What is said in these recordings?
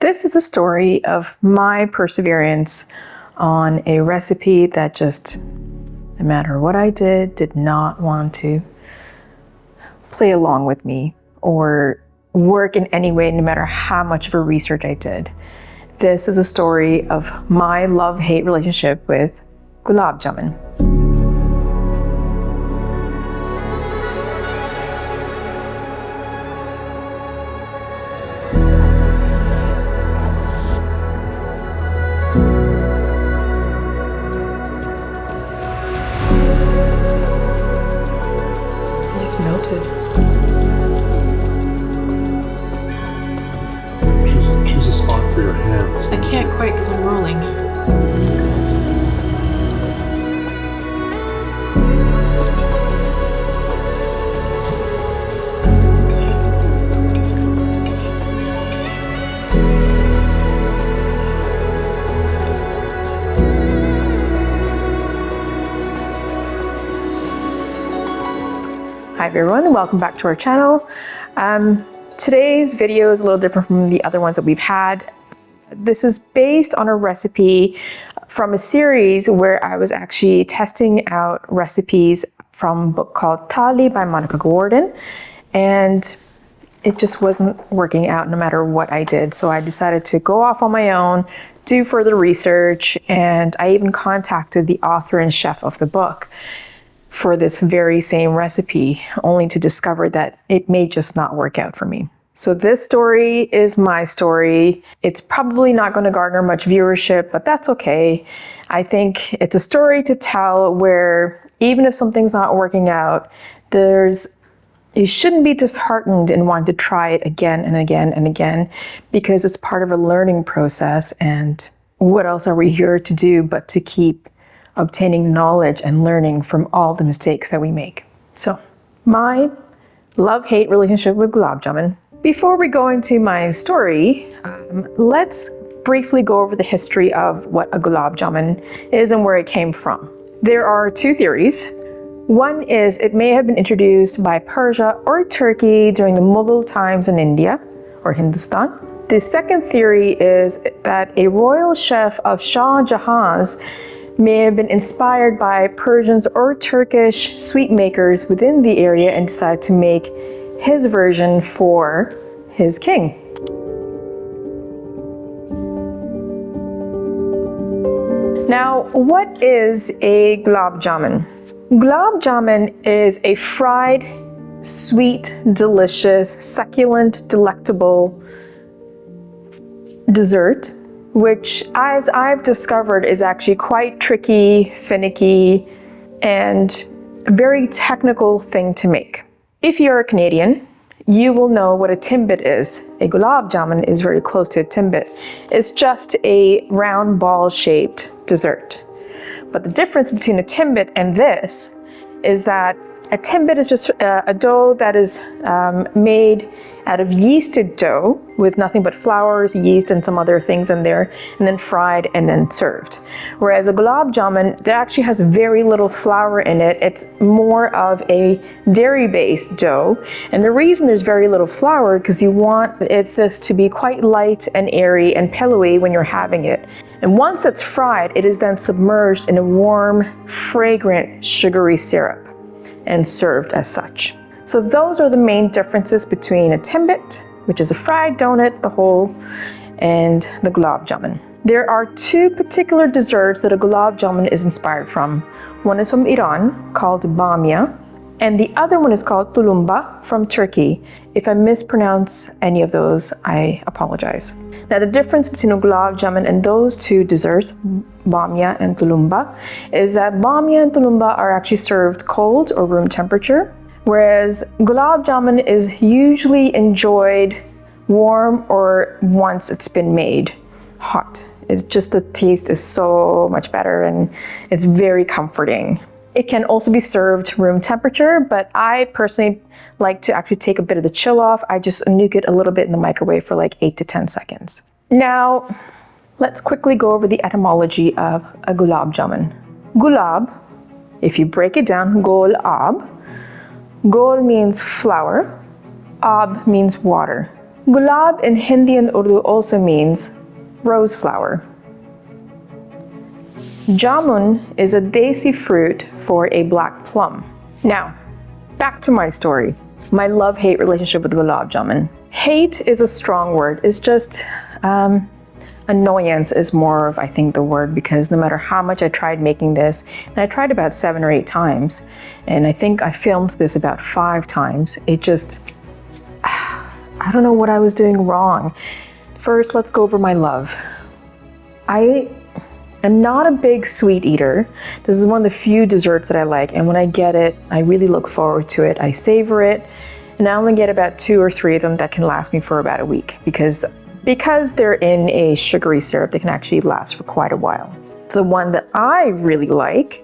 This is a story of my perseverance on a recipe that just, no matter what I did not want to play along with me or work in any way, no matter how much of a research I did. This is a story of my love-hate relationship with Gulab Jamun. It's melted. Choose a spot for your hands. I can't quite because I'm rolling. Hi everyone, welcome back to our channel. Today's video is a little different from the other ones that we've had. This is based on a recipe from a series where I was actually testing out recipes from a book called Thali by Maunika Gowardhan, and it just wasn't working out no matter what I did. So I decided to go off on my own, do further research, and I even contacted the author and chef of the book for this very same recipe, only to discover that it may just not work out for me. So this story is my story. It's probably not going to garner much viewership, but that's okay. I think it's a story to tell where even if something's not working out, you shouldn't be disheartened and want to try it again and again and again, because it's part of a learning process. And what else are we here to do but to keep obtaining knowledge and learning from all the mistakes that we make. So, my love-hate relationship with Gulab Jamun. Before we go into my story, let's briefly go over the history of what a Gulab Jamun is and where it came from. There are two theories. One is it may have been introduced by Persia or Turkey during the Mughal times in India or Hindustan. The second theory is that a royal chef of Shah Jahan's may have been inspired by Persians or Turkish sweet makers within the area and decided to make his version for his king. Now, what is a Gulab Jamun? Gulab Jamun is a fried, sweet, delicious, succulent, delectable dessert, which, as I've discovered, is actually quite tricky, finicky, and a very technical thing to make. If you're a Canadian, you will know what a timbit is. A Gulab Jamun is very close to a timbit. It's just a round ball-shaped dessert. But the difference between a timbit and this is that a timbit is just a dough that is made out of yeasted dough with nothing but flours, yeast, and some other things in there, and then fried and then served. Whereas a Gulab Jamun, that actually has very little flour in it. It's more of a dairy-based dough. And the reason there's very little flour, because you want this to be quite light and airy and pillowy when you're having it. And once it's fried, it is then submerged in a warm, fragrant, sugary syrup and served as such. So those are the main differences between a timbit, which is a fried donut, the whole, and the Gulab Jamun. There are two particular desserts that a Gulab Jamun is inspired from. One is from Iran, called bamia, and the other one is called tulumba from Turkey. If I mispronounce any of those, I apologize. Now, the difference between a Gulab Jamun and those two desserts, bamia and tulumba, is that bamia and tulumba are actually served cold or room temperature, whereas Gulab Jamun is usually enjoyed warm or once it's been made hot. It's just the taste is so much better and it's very comforting. It can also be served room temperature, but I personally like to actually take a bit of the chill off. I just nuke it a little bit in the microwave for like 8 to 10 seconds. Now, let's quickly go over the etymology of a Gulab Jamun. Gulab, if you break it down, Gol means flour, ab means water. Gulab in Hindi and Urdu also means rose flower. Jamun is a desi fruit for a black plum. Now, back to my story. My love-hate relationship with Gulab Jamun. Hate is a strong word. It's just, annoyance is more of, I think, the word, because no matter how much I tried making this, and I tried about 7 or 8 times, and I think I filmed this about 5 times, it just, I don't know what I was doing wrong. First, let's go over my love. I'm not a big sweet eater. This is one of the few desserts that I like, and when I get it, I really look forward to it. I savor it, and I only get about 2 or 3 of them that can last me for about a week, because they're in a sugary syrup, they can actually last for quite a while. The one that I really like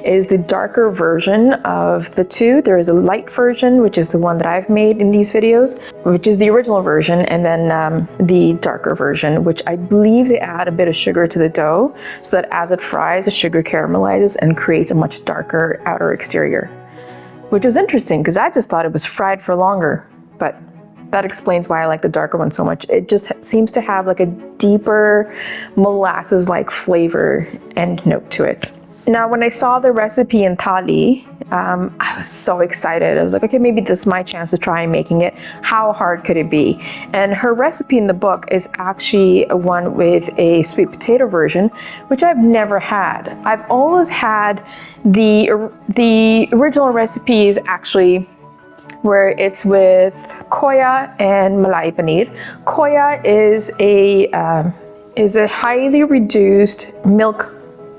is the darker version of the two. There is a light version, which is the one that I've made in these videos, which is the original version, and then the darker version, which I believe they add a bit of sugar to the dough so that as it fries, the sugar caramelizes and creates a much darker outer exterior, which was interesting because I just thought it was fried for longer, but that explains why I like the darker one so much. It just seems to have like a deeper molasses-like flavor and note to it. Now, when I saw the recipe in Thali, I was so excited. I was like, okay, maybe this is my chance to try making it. How hard could it be? And her recipe in the book is actually one with a sweet potato version, which I've never had. I've always had the original recipe is actually where it's with Khoya and Malai Paneer. Khoya is a highly reduced milk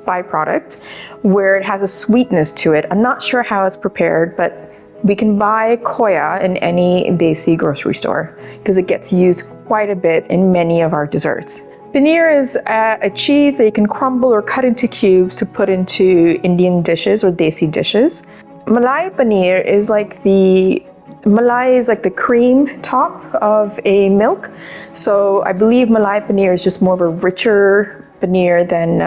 byproduct where it has a sweetness to it. I'm not sure how it's prepared, but we can buy Khoya in any desi grocery store because it gets used quite a bit in many of our desserts. Paneer is a cheese that you can crumble or cut into cubes to put into Indian dishes or desi dishes. Malai paneer is like the cream top of a milk. So I believe Malai paneer is just more of a richer paneer than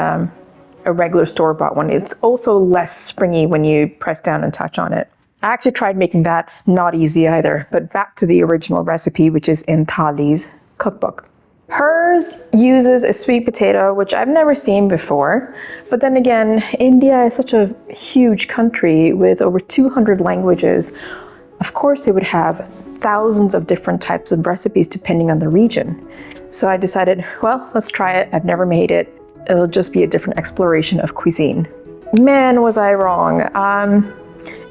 a regular store-bought one. It's also less springy when you press down and touch on it. I actually tried making that, not easy either, but back to the original recipe, which is in Thali's cookbook. Hers uses a sweet potato, which I've never seen before. But then again, India is such a huge country with over 200 languages. Of course, they would have thousands of different types of recipes depending on the region. So I decided, well, let's try it. I've never made it. It'll just be a different exploration of cuisine. Man, was I wrong.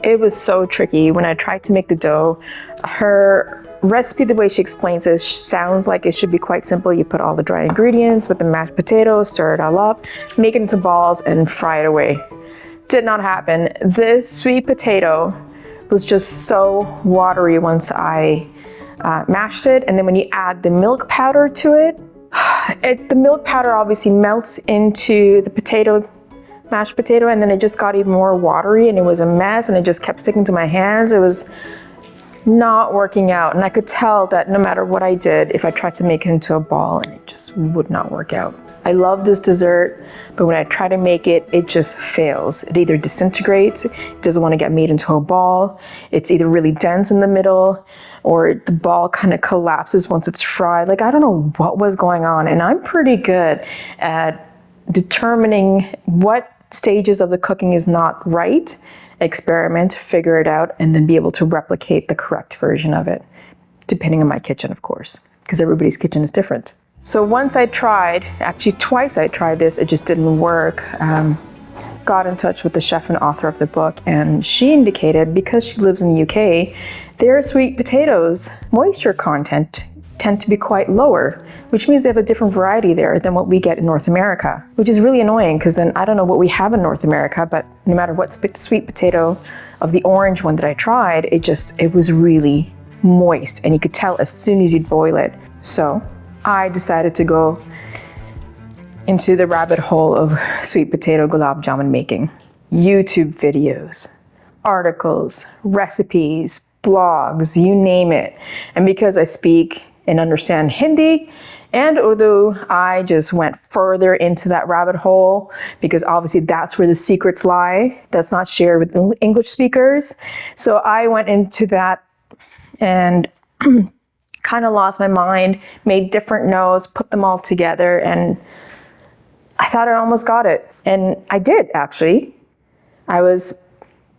It was so tricky. When I tried to make the dough, her recipe, the way she explains it, sounds like it should be quite simple. You put all the dry ingredients with the mashed potatoes, stir it all up, make it into balls, and fry it away. Did not happen. This sweet potato was just so watery once I mashed it, and then when you add the milk powder to it, the milk powder obviously melts into the mashed potato, and then it just got even more watery, and it was a mess, and it just kept sticking to my hands. It was not working out, and I could tell that no matter what I did, if I tried to make it into a ball, and it just would not work out. I love this dessert, but when I try to make it, it just fails. It either disintegrates, it doesn't want to get made into a ball, it's either really dense in the middle, or the ball kind of collapses once it's fried. Like, I don't know what was going on, and I'm pretty good at determining what stages of the cooking is not right, experiment, figure it out, and then be able to replicate the correct version of it, depending on my kitchen, of course, because everybody's kitchen is different. So once I tried, actually twice I tried this, it just didn't work. Got in touch with the chef and author of the book, and she indicated because she lives in the UK, their sweet potatoes moisture content tend to be quite lower, which means they have a different variety there than what we get in North America, which is really annoying because then I don't know what we have in North America, but no matter what sweet potato of the orange one that I tried, it was really moist, and you could tell as soon as you'd boil it. So I decided to go into the rabbit hole of sweet potato gulab jamun making. YouTube videos, articles, recipes, blogs, you name it. And because I speak and understand Hindi and Urdu, I just went further into that rabbit hole because obviously that's where the secrets lie. That's not shared with English speakers. So I went into that and kind of lost my mind, made different notes, put them all together, and I thought I almost got it. And I did, actually. I was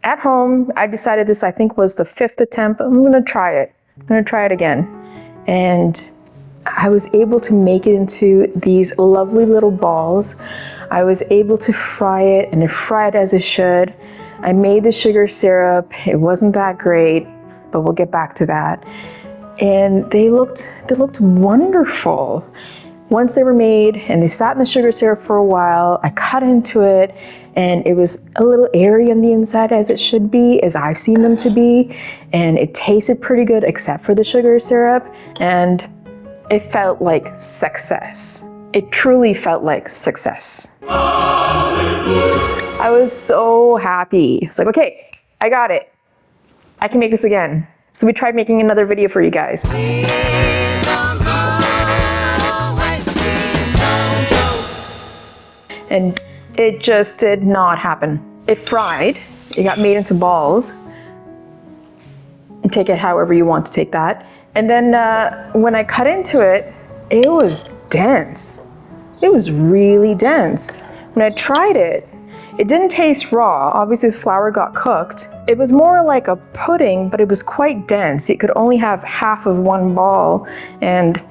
at home. I decided this, I think, was the 5th attempt. I'm going to try it. I'm going to try it again. And I was able to make it into these lovely little balls. I was able to fry it, and fry it as it should. I made the sugar syrup. It wasn't that great, but we'll get back to that. And they looked wonderful. Once they were made and they sat in the sugar syrup for a while, I cut into it, and it was a little airy on the inside, as it should be, as I've seen them to be. And it tasted pretty good except for the sugar syrup, and it felt like success. It truly felt like success. I was so happy. It's like, okay, I got it. I can make this again. So we tried making another video for you guys. And it just did not happen. It fried, it got made into balls. And take it however you want to take that. And then when I cut into it, it was dense. It was really dense. When I tried it, it didn't taste raw. Obviously the flour got cooked. It was more like a pudding, but it was quite dense. You could only have half of one ball, and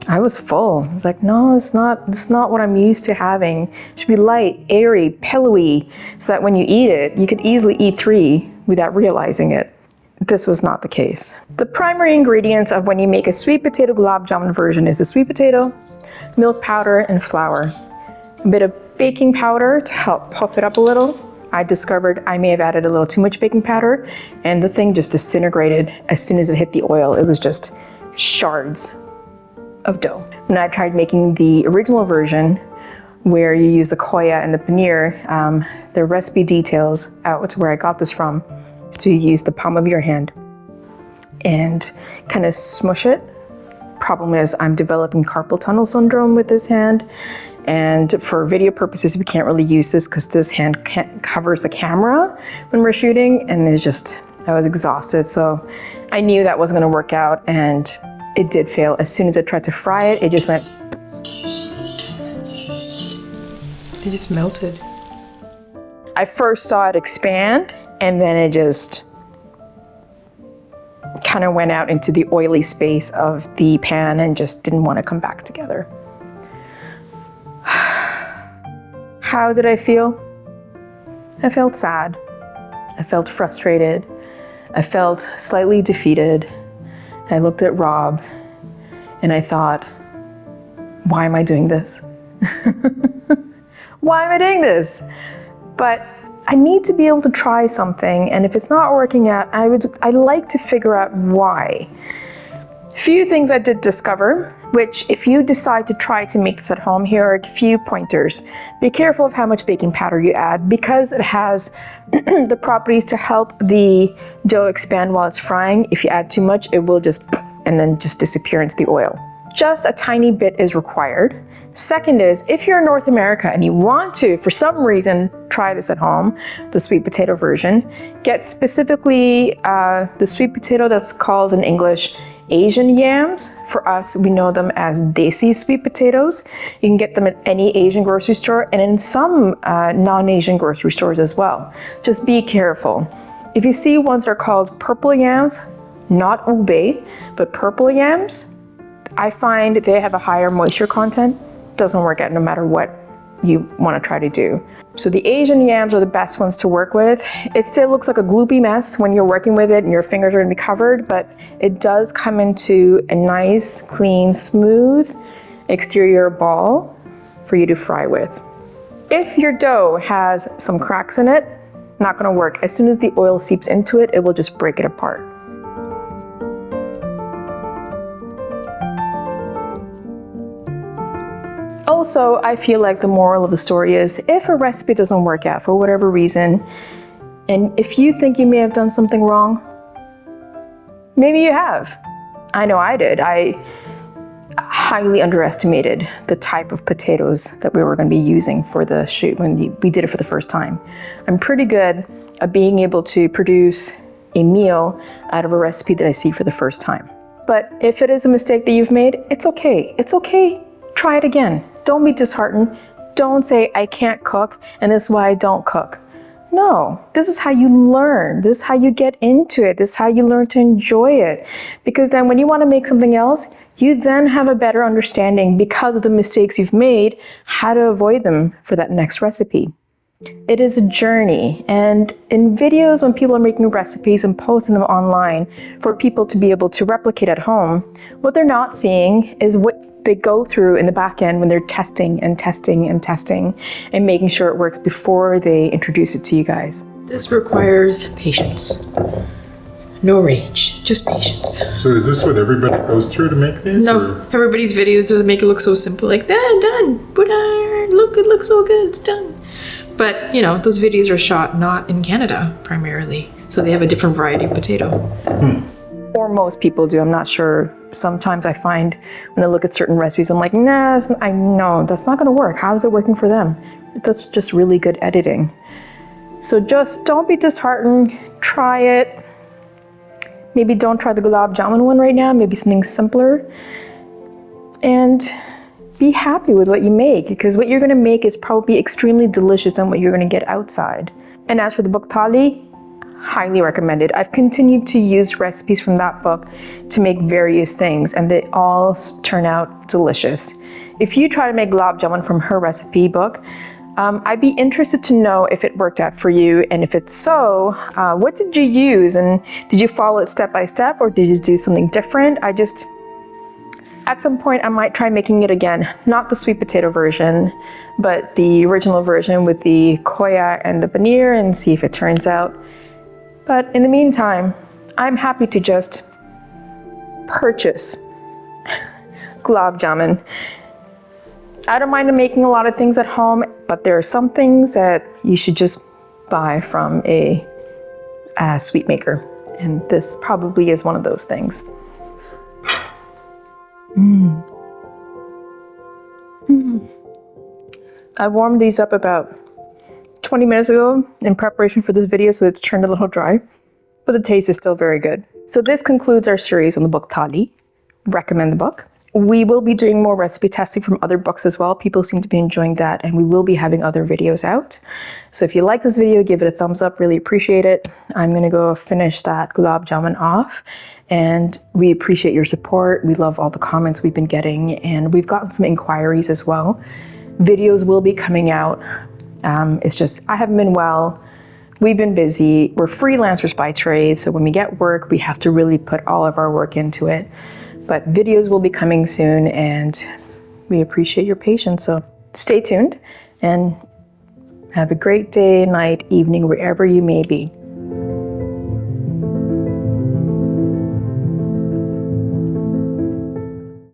I was full. I was like, no, it's not what I'm used to having. It should be light, airy, pillowy, so that when you eat it, you could easily eat 3 without realizing it. This was not the case. The primary ingredients of when you make a sweet potato Gulab Jamun version is the sweet potato, milk powder, and flour. A bit of baking powder to help puff it up a little. I discovered I may have added a little too much baking powder, and the thing just disintegrated as soon as it hit the oil. It was just shards of dough. When I tried making the original version, where you use the Khoya and the Paneer, the recipe details out to where I got this from, is to use the palm of your hand and kind of smush it. Problem is, I'm developing carpal tunnel syndrome with this hand, and for video purposes, we can't really use this because this hand covers the camera when we're shooting, and I was exhausted, so I knew that wasn't going to work out, and it did fail. As soon as I tried to fry it, it just went. It just melted. I first saw it expand, and then it just kind of went out into the oily space of the pan and just didn't want to come back together. How did I feel? I felt sad. I felt frustrated. I felt slightly defeated. I looked at Rob and I thought, why am I doing this? Why am I doing this? But I need to be able to try something, and if it's not working out, I'd like to figure out why. A few things I did discover, which if you decide to try to make this at home, here are a few pointers. Be careful of how much baking powder you add, because it has the properties to help the dough expand while it's frying. If you add too much, it will just and then just disappear into the oil. Just a tiny bit is required. Second is, if you're in North America and you want to, for some reason, try this at home, the sweet potato version, get specifically the sweet potato that's called in English Asian yams. For us, we know them as desi sweet potatoes. You can get them at any Asian grocery store and in some non-Asian grocery stores as well. Just be careful. If you see ones that are called purple yams, not ube, but purple yams, I find they have a higher moisture content. Doesn't work out no matter what you want to try to do. So the Asian yams are the best ones to work with. It still looks like a gloopy mess when you're working with it and your fingers are going to be covered, but it does come into a nice, clean, smooth exterior ball for you to fry with. If your dough has some cracks in it, not going to work. As soon as the oil seeps into it, it will just break it apart. Also, I feel like the moral of the story is, if a recipe doesn't work out for whatever reason, and if you think you may have done something wrong, maybe you have. I know I did. I highly underestimated the type of potatoes that we were going to be using for the shoot when we did it for the first time. I'm pretty good at being able to produce a meal out of a recipe that I see for the first time. But if it is a mistake that you've made, it's okay. It's okay. Try it again. Don't be disheartened. Don't say, I can't cook, and this is why I don't cook. No, this is how you learn. This is how you get into it. This is how you learn to enjoy it. Because then when you want to make something else, you then have a better understanding because of the mistakes you've made, how to avoid them for that next recipe. It is a journey, and in videos when people are making recipes and posting them online for people to be able to replicate at home, what they're not seeing is what they go through in the back end when they're testing and testing and testing and making sure it works before they introduce it to you guys. This requires patience. No rage, just patience. So is this what everybody goes through to make these? No, or- everybody's videos doesn't make it look so simple, like that, done, look, it looks so good, it's done. But, you know, those videos are shot not in Canada, primarily. So they have a different variety of potato. Or most people do, I'm not sure. Sometimes I find when I look at certain recipes, I'm like, nah, I know that's not gonna work. How is it working for them? That's just really good editing. So just don't be disheartened, try it. Maybe don't try the Gulab Jamun one right now, maybe something simpler. And be happy with what you make, because what you're gonna make is probably extremely delicious than what you're gonna get outside. And as for the book Thali, highly recommended. I've continued to use recipes from that book to make various things, and they all turn out delicious. If you try to make Gulab Jamun from her recipe book, I'd be interested to know if it worked out for you, and if it's so, what did you use, and did you follow it step by step, or did you do something different? At some point I might try making it again, not the sweet potato version, but the original version with the Khoya and the Paneer, and see if it turns out. But in the meantime, I'm happy to just purchase Gulab Jamun. I don't mind making a lot of things at home, but there are some things that you should just buy from a sweet maker. And this probably is one of those things. I warmed these up about 20 minutes ago in preparation for this video, so it's turned a little dry, but the taste is still very good. So this concludes our series on the book Thali. Recommend the book. We will be doing more recipe testing from other books as well. People seem to be enjoying that, and we will be having other videos out. So if you like this video, give it a thumbs up, really appreciate it. I'm gonna go finish that Gulab Jamun off, and we appreciate your support. We love all the comments we've been getting, and we've gotten some inquiries as well. Videos will be coming out. It's just, I haven't been well. We've been busy. We're freelancers by trade, so when we get work, we have to really put all of our work into it. But videos will be coming soon, and we appreciate your patience. So stay tuned and have a great day, night, evening, wherever you may be.